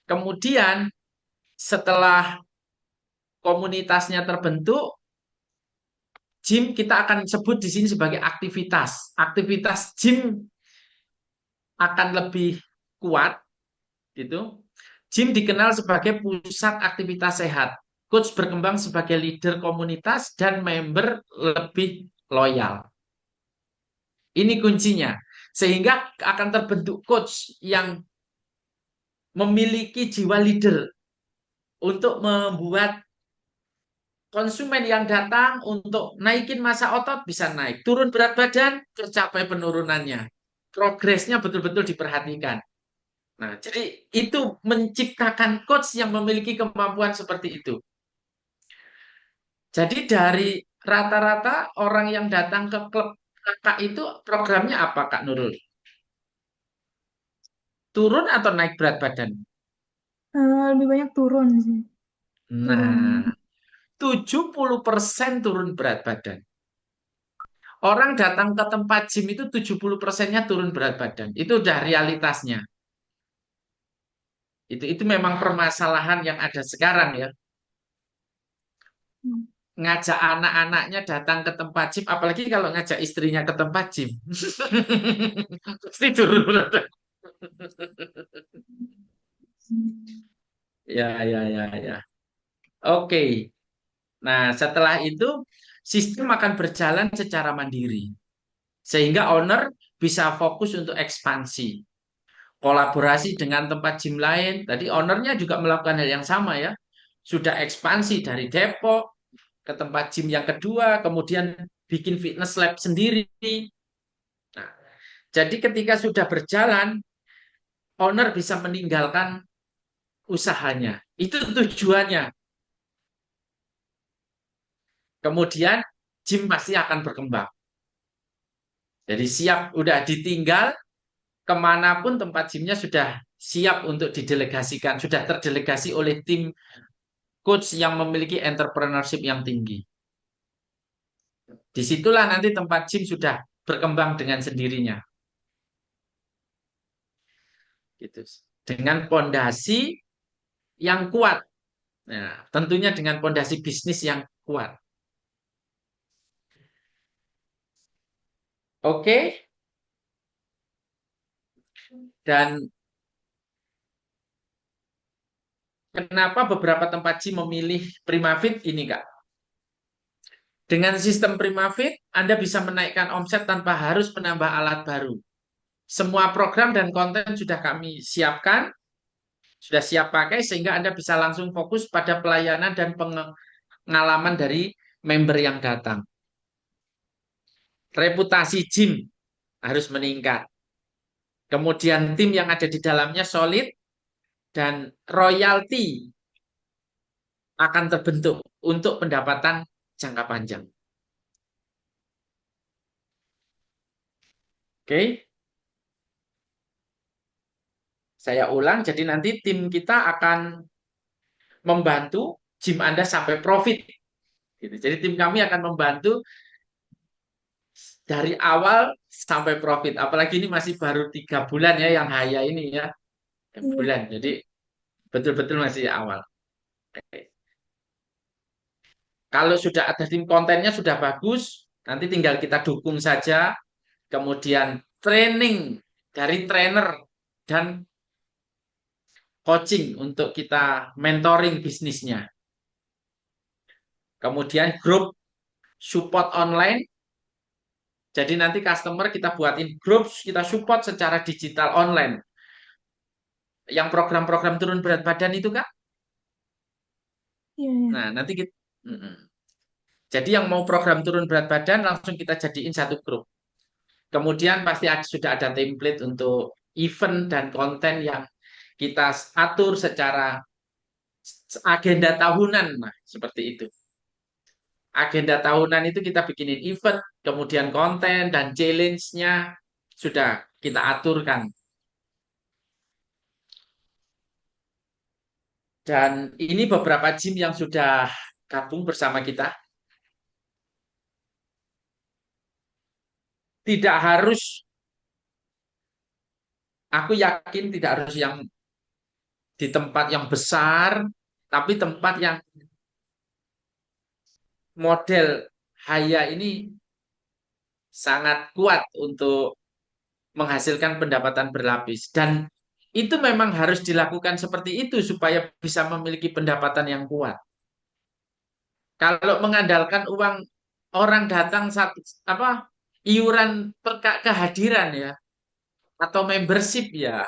Kemudian setelah komunitasnya terbentuk, gym kita akan sebut di sini sebagai aktivitas. Aktivitas gym akan lebih kuat gitu. Gym dikenal sebagai pusat aktivitas sehat. Coach berkembang sebagai leader komunitas dan member lebih loyal. Ini kuncinya. Sehingga akan terbentuk coach yang memiliki jiwa leader untuk membuat konsumen yang datang untuk naikin massa otot bisa naik. Turun berat badan, tercapai penurunannya. Progresnya betul-betul diperhatikan. Nah, jadi itu menciptakan coach yang memiliki kemampuan seperti itu. Jadi dari rata-rata orang yang datang ke klub kakak itu programnya apa Kak Nurul? Turun atau naik berat badan? Lebih banyak turun sih. Turun. Nah, 70% turun berat badan. Orang datang ke tempat gym itu 70%-nya turun berat badan. Itu udah realitasnya. Itu memang permasalahan yang ada sekarang ya. Hmm. Ngajak anak-anaknya datang ke tempat gym, apalagi kalau ngajak istrinya ke tempat gym. Pasti turun berat badan. Ya, ya, ya, ya. Oke. Nah, setelah itu sistem akan berjalan secara mandiri. Sehingga owner bisa fokus untuk ekspansi, kolaborasi dengan tempat gym lain. Tadi ownernya juga melakukan hal yang sama ya. Sudah ekspansi dari Depok ke tempat gym yang kedua, kemudian bikin fitness lab sendiri. Nah, jadi ketika sudah berjalan, owner bisa meninggalkan usahanya. Itu tujuannya. Kemudian gym pasti akan berkembang. Jadi siap, udah ditinggal, kemanapun tempat gymnya sudah siap untuk didelegasikan, sudah terdelegasi oleh tim coach yang memiliki entrepreneurship yang tinggi. Disitulah nanti tempat gym sudah berkembang dengan sendirinya. Gitu. Dengan pondasi yang kuat. Nah, tentunya dengan pondasi bisnis yang kuat. Oke, dan kenapa beberapa tempat gym memilih Primavit ini, Kak? Dengan sistem Primavit, Anda bisa menaikkan omset tanpa harus menambah alat baru. Semua program dan konten sudah kami siapkan, sudah siap pakai, sehingga Anda bisa langsung fokus pada pelayanan dan pengalaman dari member yang datang. Reputasi gym harus meningkat. Kemudian tim yang ada di dalamnya solid, dan royalti akan terbentuk untuk pendapatan jangka panjang. Oke, saya ulang. Jadi nanti tim kita akan membantu gym Anda sampai profit. Gitu. Jadi tim kami akan membantu dari awal sampai profit. Apalagi ini masih baru 3 bulan ya yang Haya ini ya. Iya. Bulan. Jadi betul-betul masih awal. Oke. Kalau sudah ada tim kontennya sudah bagus, nanti tinggal kita dukung saja. Kemudian training dari trainer dan coaching untuk kita mentoring bisnisnya. Kemudian grup support online. Jadi nanti customer kita buatin grup, kita support secara digital online. Yang program-program turun berat badan itu, Kak. Iya, iya. Nah, nanti kita Mm-mm. Jadi yang mau program turun berat badan langsung kita jadiin satu grup. Kemudian pasti sudah ada template untuk event dan konten yang kita atur secara agenda tahunan, nah, seperti itu. Agenda tahunan itu kita bikinin event, kemudian konten dan challenge-nya sudah kita aturkan. Dan ini beberapa gym yang sudah gabung bersama kita. Tidak harus, aku yakin tidak harus yang di tempat yang besar, tapi tempat yang model Haya ini sangat kuat untuk menghasilkan pendapatan berlapis. Dan itu memang harus dilakukan seperti itu supaya bisa memiliki pendapatan yang kuat. Kalau mengandalkan uang orang datang satu apa iuran kehadiran ya atau membership ya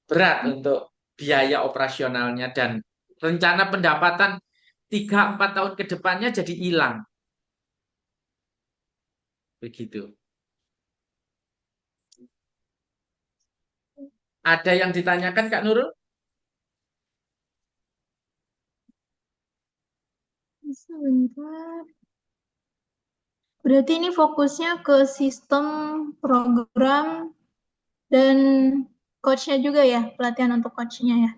berat untuk biaya operasionalnya dan rencana pendapatan 3-4 tahun ke depannya jadi hilang. Begitu. Ada yang ditanyakan Kak Nurul? Sebentar. Berarti ini fokusnya ke sistem, program, dan coachnya juga ya, pelatihan untuk coachnya ya.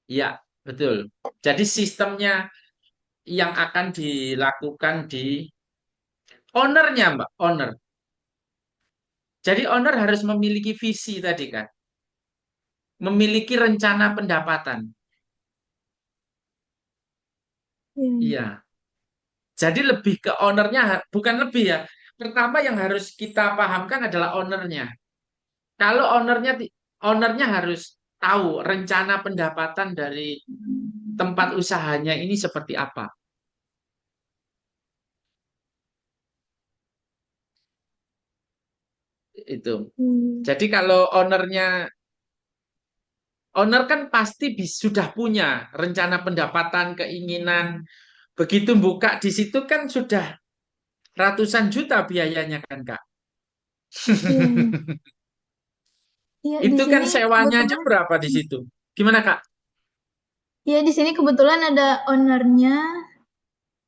Ya, betul. Jadi sistemnya yang akan dilakukan di ownernya, Mbak, owner. Jadi owner harus memiliki visi tadi kan, memiliki rencana pendapatan. Iya, iya. Iya. Jadi lebih ke ownernya, bukan lebih ya. Pertama yang harus kita pahamkan adalah ownernya. Kalau ownernya harus tahu rencana pendapatan dari tempat usahanya ini seperti apa. itu. Hmm. Jadi kalau owner kan pasti sudah punya rencana pendapatan, keinginan. Begitu buka di situ kan sudah ratusan juta biayanya kan, Kak. Iya, iya di Itu kan sini sewanya aja kebetulan, berapa di situ? Gimana, Kak? iya di sini kebetulan ada ownernya.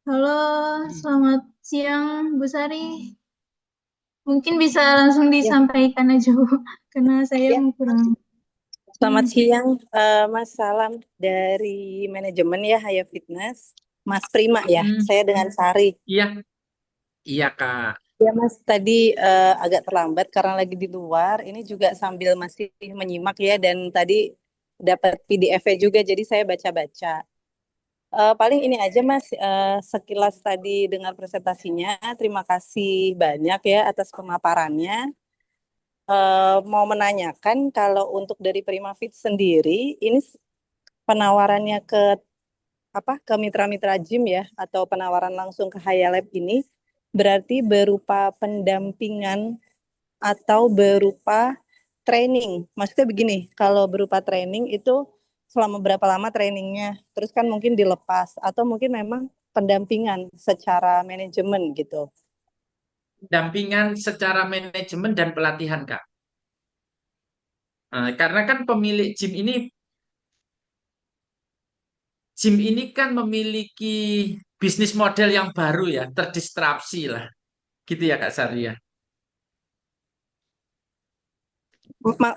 Halo, selamat siang Bu Sari. Mungkin bisa langsung Ya, disampaikan aja Bu, karena saya ya. kurang. Selamat Hmm. siang, Mas. Salam dari manajemen ya, Haya Fitness. Mas Prima ya, Hmm, saya dengan Sari. iya, iya, Kak. Ya Mas, tadi agak terlambat karena lagi di luar. Ini juga sambil masih menyimak ya, dan tadi dapat PDF-nya juga, jadi saya baca-baca. Paling ini aja Mas, sekilas tadi dengar presentasinya. Terima kasih banyak ya atas pemaparannya. Mau menanyakan kalau untuk dari Primafit sendiri, ini penawarannya ke mitra-mitra gym ya, atau penawaran langsung ke Hayalab ini berarti berupa pendampingan atau berupa training. Maksudnya begini, kalau berupa training itu selama berapa lama trainingnya, terus kan mungkin dilepas atau mungkin memang pendampingan secara manajemen gitu. Dampingan secara manajemen dan pelatihan, Kak. Karena kan pemilik gym ini kan memiliki bisnis model yang baru ya, terdisrupsi lah, gitu ya Kak Sari ya.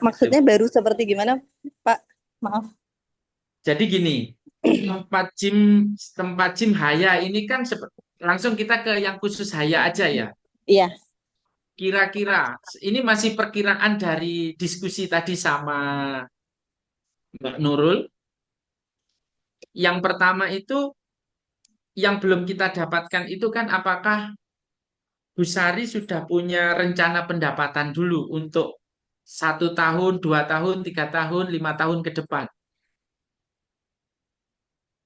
Maksudnya Gitu. baru seperti gimana, Pak? Maaf. Jadi gini, tempat gym tempat gym Haya ini kan langsung kita ke yang khusus Haya aja ya. Iya. Kira-kira ini masih perkiraan dari diskusi tadi sama Mbak Nurul. Yang pertama itu yang belum kita dapatkan itu kan apakah Bu Sari sudah punya rencana pendapatan dulu untuk 1 tahun, 2 tahun, 3 tahun, 5 tahun ke depan.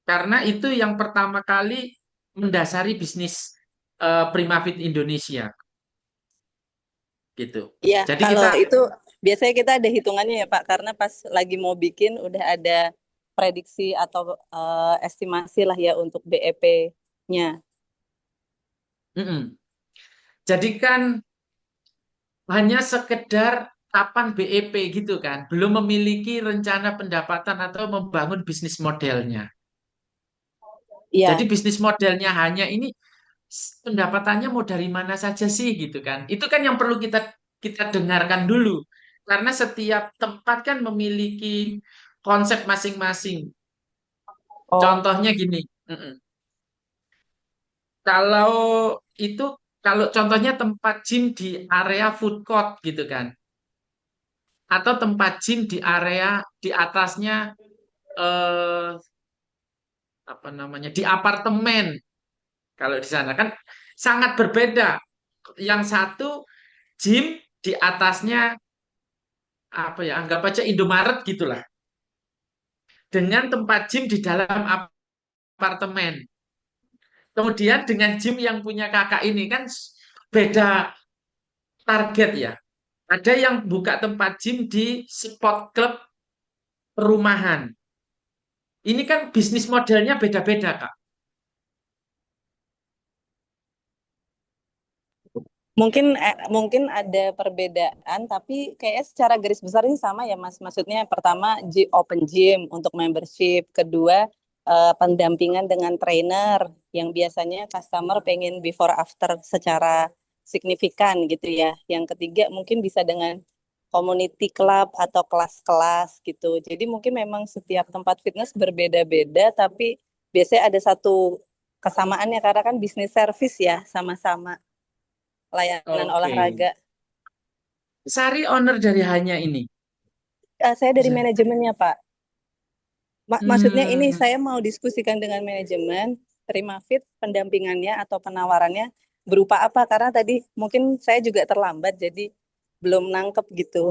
Karena itu yang pertama kali mendasari bisnis Primavit Indonesia gitu. Iya, Jadi kalau kita itu biasanya kita ada hitungannya ya Pak, karena pas lagi mau bikin udah ada prediksi atau estimasi lah ya untuk BEP-nya. mm-mm. Jadi kan hanya sekedar kapan BEP gitu kan, belum memiliki rencana pendapatan atau membangun bisnis modelnya. Jadi Iya, bisnis modelnya hanya ini pendapatannya mau dari mana saja sih gitu kan. Itu kan yang perlu kita kita dengarkan dulu. Karena setiap tempat kan memiliki konsep masing-masing. oh Contohnya gini, mm-mm. Kalau itu kalau contohnya tempat gym di area food court gitu kan, atau tempat gym di area di atasnya eh, apa namanya di apartemen. Kalau di sana kan sangat berbeda. Yang satu gym di atasnya apa ya anggap aja Indomaret gitulah dengan tempat gym di dalam apartemen kemudian dengan gym yang punya kakak ini kan beda target ya ada yang buka tempat gym di sport club perumahan ini kan bisnis modelnya beda-beda Kak. mungkin ada perbedaan, tapi kayaknya secara garis besar ini sama ya Mas. Maksudnya pertama open gym untuk membership, kedua pendampingan dengan trainer yang biasanya customer pengen before after secara signifikan gitu ya. Yang ketiga mungkin bisa dengan community club atau kelas-kelas gitu. Jadi mungkin memang setiap tempat fitness berbeda-beda, tapi biasanya ada satu kesamaannya karena kan bisnis service ya, sama-sama layanan Oke. olahraga. Sari owner dari hanya ini. Saya dari manajemennya, Pak. Maksudnya ini Hmm, saya mau diskusikan dengan manajemen Primafit pendampingannya atau penawarannya berupa apa? Karena tadi mungkin saya juga terlambat jadi belum nangkep gitu.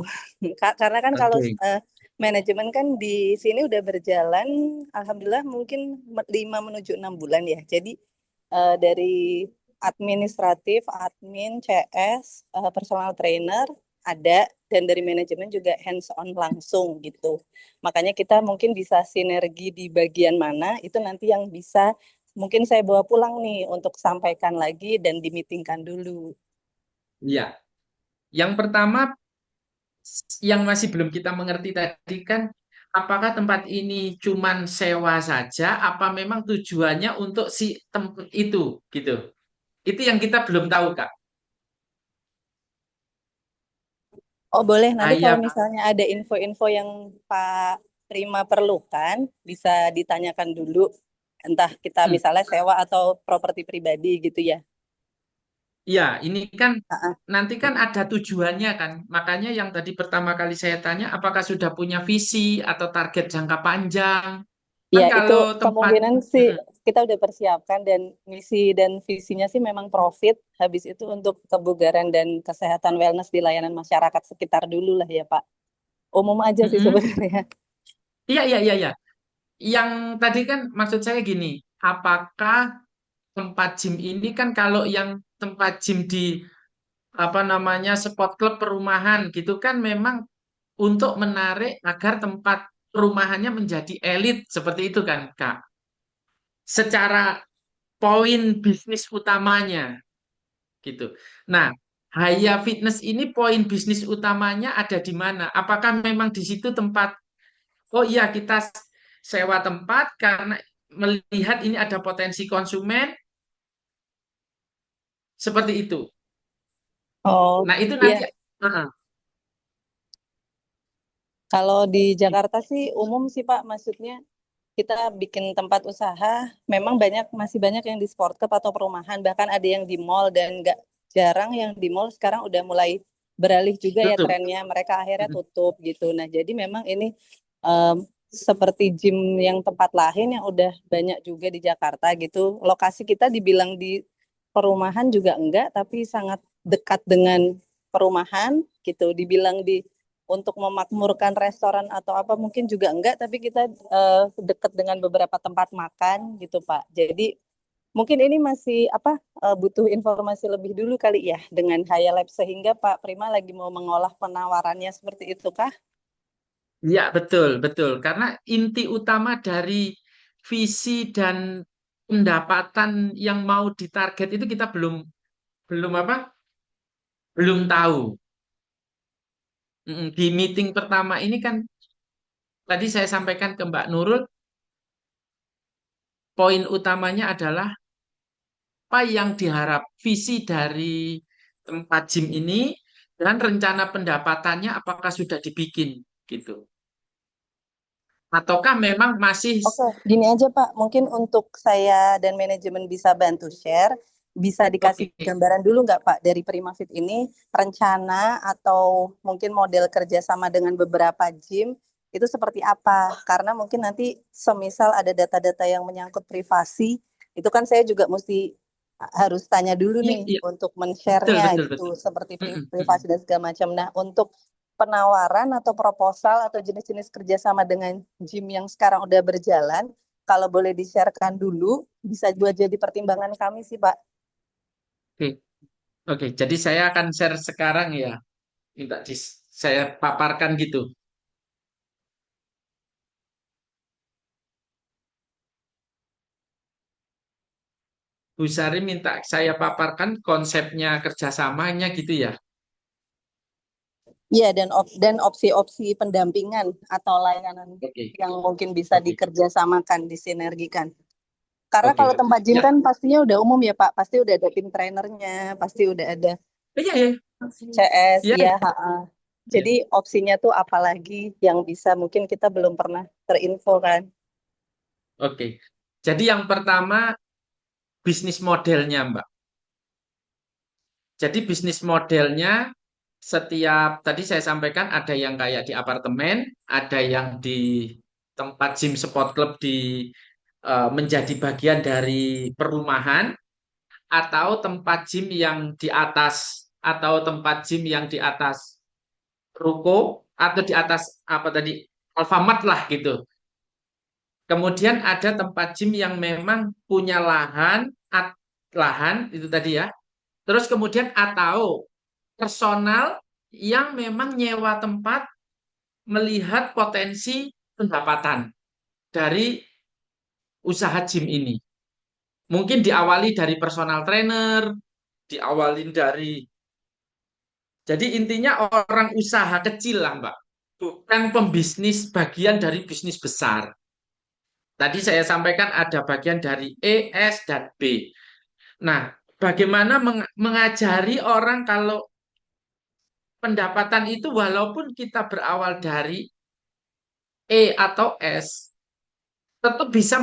Karena kan kalau oke. manajemen kan di sini udah berjalan, alhamdulillah mungkin 5 menuju 6 bulan ya. Jadi dari administratif, admin, CS, personal trainer, ada dan dari manajemen juga hands on langsung gitu. Makanya kita mungkin bisa sinergi di bagian mana itu nanti yang bisa mungkin saya bawa pulang nih untuk sampaikan lagi dan dimitingkan dulu. Ya, yang pertama yang masih belum kita mengerti tadi kan, apakah tempat ini cuman sewa saja, apa memang tujuannya untuk si tempat itu, gitu. Itu yang kita belum tahu, Kak. Oh boleh, nanti kalau Kayak, misalnya ada info-info yang Pak Prima perlukan, bisa ditanyakan dulu. Entah kita hmm, misalnya sewa atau properti pribadi gitu ya. ya ini kan Ah, ah. nanti kan ada tujuannya kan. Makanya yang tadi pertama kali saya tanya, apakah sudah punya visi atau target jangka panjang? Kan Ya, itu kalau tempat, kemungkinan sih mm, kita udah persiapkan dan misi dan visinya sih memang profit. Habis itu untuk kebugaran dan kesehatan wellness di layanan masyarakat sekitar dulu lah ya Pak. Umum aja mm, sih mm. sebenarnya. Iya, iya, iya, iya. Yang tadi kan maksud saya gini, apakah tempat gym ini kan kalau yang tempat gym di apa namanya sport club perumahan gitu kan memang untuk menarik agar tempat perumahannya menjadi elit seperti itu kan Kak. Secara poin bisnis utamanya gitu. Nah, Haya Fitness ini poin bisnis utamanya ada di mana? Apakah memang di situ tempat, oh iya kita sewa tempat karena melihat ini ada potensi konsumen seperti itu. Oh, Nah, itu nanti iya. Heeh. Kalau di Jakarta sih umum sih Pak, maksudnya kita bikin tempat usaha, memang masih banyak yang di sport club atau perumahan, bahkan ada yang di mall dan nggak jarang yang di mall sekarang udah mulai beralih juga ya Tutup. trennya, mereka akhirnya tutup gitu. Nah, jadi memang ini em, seperti gym yang tempat lain yang udah banyak juga di Jakarta gitu. Lokasi kita dibilang di perumahan juga enggak, tapi sangat dekat dengan perumahan gitu. Dibilang di untuk memakmurkan restoran atau apa mungkin juga enggak, tapi kita dekat dengan beberapa tempat makan gitu Pak. Jadi mungkin ini masih butuh informasi lebih dulu kali ya dengan Haya Lab sehingga Pak Prima lagi mau mengolah penawarannya seperti itu kah? Ya, betul, betul. Karena inti utama dari visi dan pendapatan yang mau ditarget itu kita belum belum apa? Belum tahu. Di meeting pertama ini kan tadi saya sampaikan ke Mbak Nurul, poin utamanya adalah apa yang diharap visi dari tempat gym ini dan rencana pendapatannya apakah sudah dibikin gitu. Ataukah memang masih Oke, gini aja Pak, mungkin untuk saya dan manajemen bisa bantu share, bisa dikasih oke. gambaran dulu nggak Pak dari Primafit ini rencana atau mungkin model kerjasama dengan beberapa gym itu seperti apa? Karena mungkin nanti semisal ada data-data yang menyangkut privasi, itu kan saya juga mesti harus tanya dulu Iya, nih iya, untuk betul, men-share-nya betul, gitu, betul. seperti Mm-mm, mm-mm. privasi dan segala macam. Nah, untuk penawaran atau proposal atau jenis-jenis kerjasama dengan gym yang sekarang udah berjalan, kalau boleh di-sharekan dulu, bisa buat jadi pertimbangan kami sih, Pak. Oke, oke. Jadi saya akan share sekarang ya. Saya paparkan gitu. Bu Sari minta saya paparkan konsepnya kerjasamanya gitu ya. Iya, dan opsi-opsi pendampingan atau layanan Oke, yang mungkin bisa oke, dikerjasamakan, disinergikan. Karena oke. kalau tempat gym Ya, kan pastinya udah umum ya, Pak. Pasti udah ada tim trainernya, pasti udah ada iya, iya, CS, iya, ya. Ha-ha. iya. Jadi opsinya tuh apa lagi yang bisa mungkin kita belum pernah terinfo kan. Oke. Jadi yang pertama bisnis modelnya, Mbak. Jadi bisnis modelnya setiap tadi saya sampaikan ada yang kayak di apartemen, ada yang di tempat gym sport club menjadi bagian dari perumahan atau tempat gym yang di atas atau tempat gym yang di atas ruko atau di atas apa tadi Alfamart lah gitu. Kemudian ada tempat gym yang memang punya lahan itu tadi ya. Terus kemudian atau personal yang memang nyewa tempat melihat potensi pendapatan dari usaha gym ini. Mungkin diawali dari personal trainer, diawalin dari, jadi intinya orang usaha kecil lah, Mbak. Bukan pembisnis bagian dari bisnis besar. Tadi saya sampaikan ada bagian dari E, S, dan B. Nah, bagaimana mengajari orang kalau pendapatan itu walaupun kita berawal dari E atau S, tetap bisa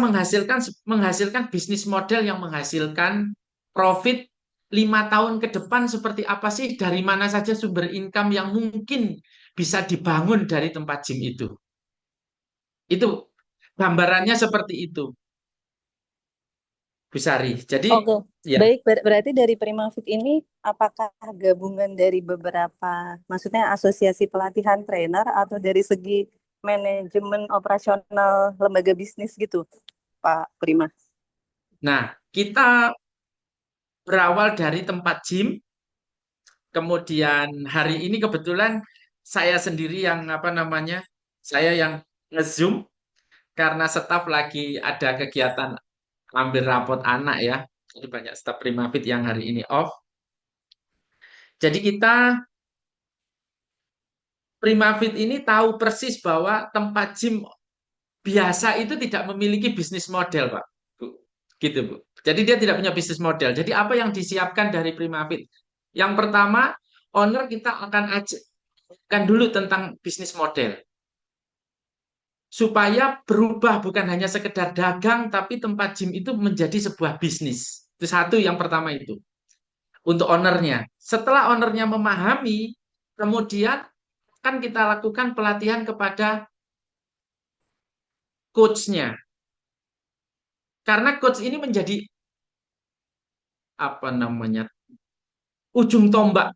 menghasilkan bisnis model yang menghasilkan profit 5 tahun ke depan seperti apa sih, dari mana saja sumber income yang mungkin bisa dibangun dari tempat gym itu. Itu gambarannya seperti itu, Bu Sari. Jadi Oke, ya, baik. Berarti dari Primafit ini apakah gabungan dari beberapa, maksudnya asosiasi pelatihan trainer atau dari segi manajemen operasional lembaga bisnis gitu, Pak Prima? nah kita berawal dari tempat gym, kemudian hari ini kebetulan saya sendiri yang apa namanya, saya yang nge-zoom karena staf lagi ada kegiatan ambil rapot anak ya. Jadi banyak staf Primafit yang hari ini off. Jadi kita Primafit ini tahu persis bahwa tempat gym biasa itu tidak memiliki bisnis model, Pak. Bu. Gitu, Bu. Jadi dia tidak punya bisnis model. Jadi apa yang disiapkan dari Primafit? Yang pertama, owner kita akan ajarkan dulu tentang bisnis model. Supaya berubah bukan hanya sekedar dagang, tapi tempat gym itu menjadi sebuah bisnis. Itu satu, yang pertama itu. Untuk ownernya. Setelah ownernya memahami, kemudian kan kita lakukan pelatihan kepada coach-nya. Karena coach ini menjadi apa namanya, ujung tombak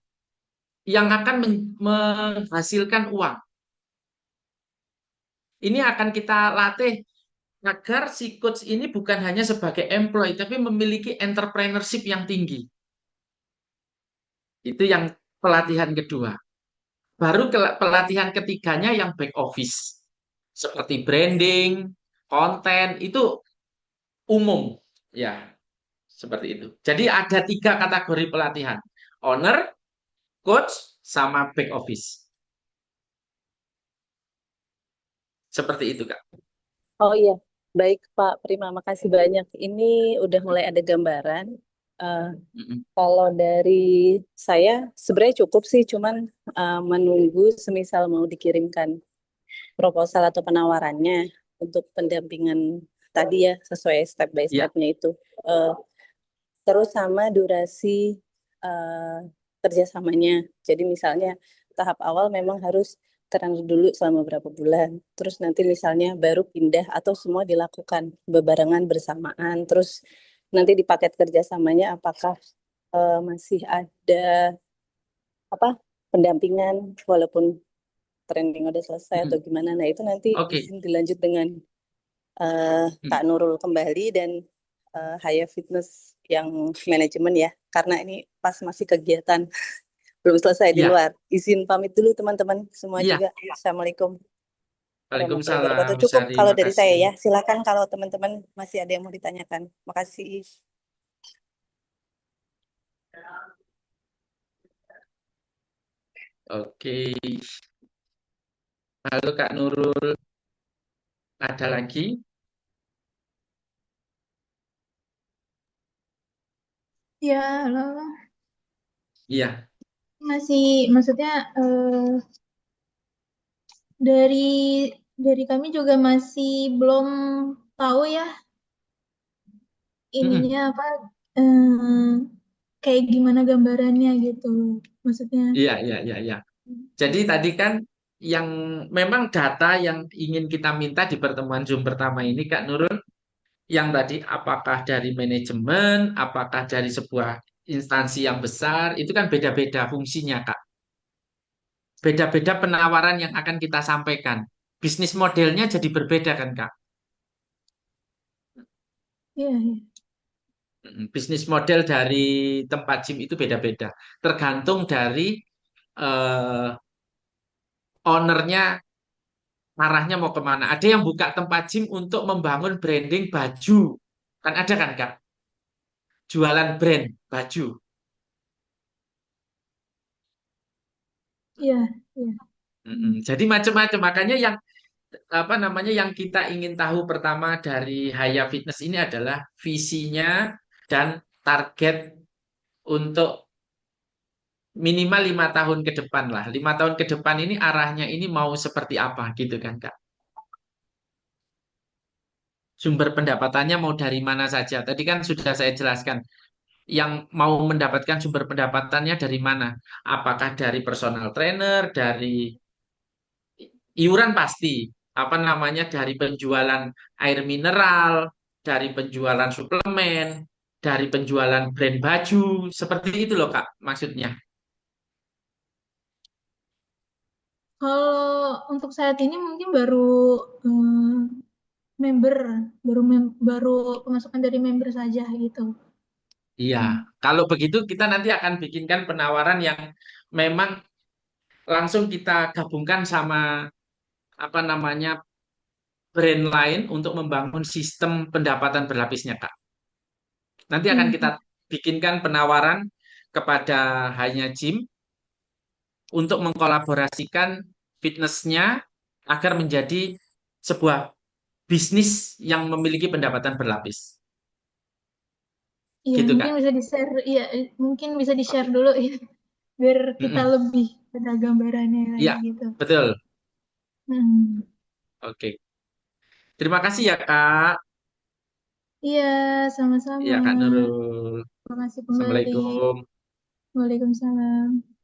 yang akan menghasilkan uang. Ini akan kita latih agar si coach ini bukan hanya sebagai employee, tapi memiliki entrepreneurship yang tinggi. Itu yang pelatihan kedua. Baru pelatihan ketiganya yang back office. Seperti branding, konten, itu umum. Ya, seperti itu. Jadi ada 3 kategori pelatihan. Owner, coach, sama back office. Seperti itu, Kak. Oh iya, baik Pak Prima, makasih banyak. Ini udah mulai ada gambaran. Eh, Mm-mm. Kalau dari saya sebenarnya cukup sih, cuman menunggu semisal mau dikirimkan proposal atau penawarannya untuk pendampingan tadi ya, sesuai step by Ya, stepnya itu. Eh, Terus sama durasi eh, kerjasamanya. Jadi misalnya tahap awal memang harus trainer dulu selama berapa bulan. Terus nanti misalnya baru pindah atau semua dilakukan bebarengan bersamaan. Terus nanti di paket kerjasamanya apakah masih ada apa pendampingan walaupun training udah selesai atau mm-mm. gimana. Nah itu nanti Oke. izin dilanjut dengan Kak Mm. Nurul kembali dan Haya Fitness yang manajemen ya. Karena ini pas masih kegiatan belum selesai di Ya, luar. Izin pamit dulu teman-teman semua iya. juga. Assalamualaikum warahmatullahi wabarakatuh. Waalaikumsalam, Bu Cukup Sari. kalau dari saya Makasih. ya. Silakan kalau teman-teman masih ada yang mau ditanyakan. Makasih. Oke. Halo Kak Nurul, ada lagi? Ya, halo. Iya. Masih, maksudnya dari kami juga masih belum tahu ya Mm-mm. ininya apa, eh, kayak gimana gambarannya gitu. Maksudnya, Iya, iya, iya, iya. Jadi tadi kan yang memang data yang ingin kita minta di pertemuan Zoom pertama ini, Kak Nurul, yang tadi apakah dari manajemen, apakah dari sebuah instansi yang besar, itu kan beda-beda fungsinya, Kak. Beda-beda penawaran yang akan kita sampaikan. Bisnis modelnya jadi berbeda kan, Kak? iya, iya. Bisnis model dari tempat gym itu beda-beda. Tergantung dari eh, ownernya arahnya mau kemana. Ada yang buka tempat gym untuk membangun branding baju. Kan ada kan, Kak? Jualan brand baju. Iya, iya. Mm-mm. Jadi macam-macam. Makanya yang apa namanya yang kita ingin tahu pertama dari Haya Fitness ini adalah visinya dan target untuk minimal 5 tahun ke depan lah. 5 tahun ke depan ini arahnya ini mau seperti apa gitu kan, Kak? Sumber pendapatannya mau dari mana saja. Tadi kan sudah saya jelaskan. Yang mau mendapatkan sumber pendapatannya dari mana? Apakah dari personal trainer, dari iuran pasti. Apa namanya dari penjualan air mineral, dari penjualan suplemen, dari penjualan brand baju, seperti itu loh Kak, maksudnya. Kalau untuk saat ini mungkin baru member, baru pemasukan dari member saja gitu. Iya, Hmm. kalau begitu kita nanti akan bikinkan penawaran yang memang langsung kita gabungkan sama apa namanya brand lain untuk membangun sistem pendapatan berlapisnya, Kak. Nanti akan kita Hmm. bikinkan penawaran kepada Hanya Gym untuk mengkolaborasikan fitnessnya agar menjadi sebuah bisnis yang memiliki pendapatan berlapis. Iya, Gitu, mungkin Kak. bisa di-share, iya, mungkin bisa di-share dulu ya, biar kita Mm-mm. lebih ada gambarannya lagi Iya, gitu. betul. Hmm. Oke. Terima kasih ya, Kak. Iya, sama-sama. Ya, Kak Nurul. Terima kasih kembali. Assalamualaikum. Waalaikumsalam.